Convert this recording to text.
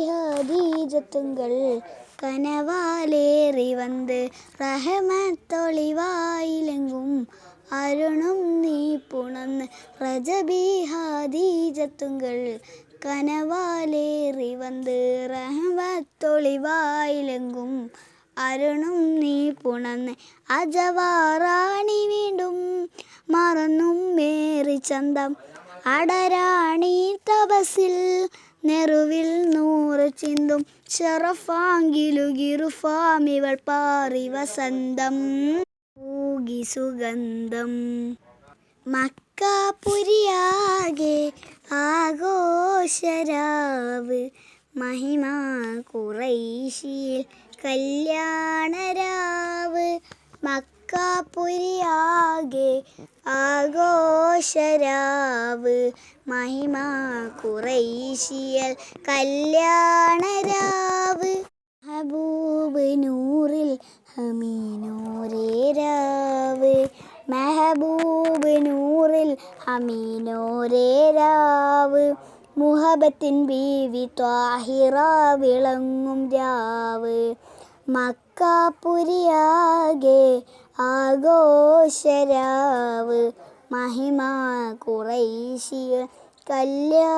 ഹദീജത്തുങ്കൾ കനവാലേറി വന്ന് റഹമത്തൊളിവായിലെങ്കും അരുണും നീ പുണർന്ന് ഹദീജത്തുങ്കൾ കനവാലേറി വന്ന് റഹമത്തൊളിവായിലെങ്കും അരുണും നീ പുണർന്ന് അജവാറാണി വീണ്ടും മറന്നും മേറി ചന്തം അടരാണി തപസിൽ നെറുവിൽ നൂറ് ചിന്തും ഷറഫാങ്കിലുകിറുഫാമിവൾ പാറി വസന്തം ഊകി സുഗന്ധം മക്കാപുരിയാകെ ആഘോഷരാവ് മഹിമ ഖുറൈശിയിൽ കല്യാണരാവ് മക്കാപുരിയാകെ ആഘോഷരാവ് മഹിമ ഖുറൈശിയൽ കല്യാണരാവ് മെഹബൂബ് നൂറിൽ ഹമീനോരേ രാവ് മെഹബൂബ് നൂറിൽ ഹമീനോരേ രാവ് മുഹബത്തിൻ ബീവി ത്വാഹിറ വിളങ്ങും രാവ് മക്കാപുരിയാകെ ആഘോഷരാവ് മഹിമ ഖുറൈശിയ കല്യാണരാവ്.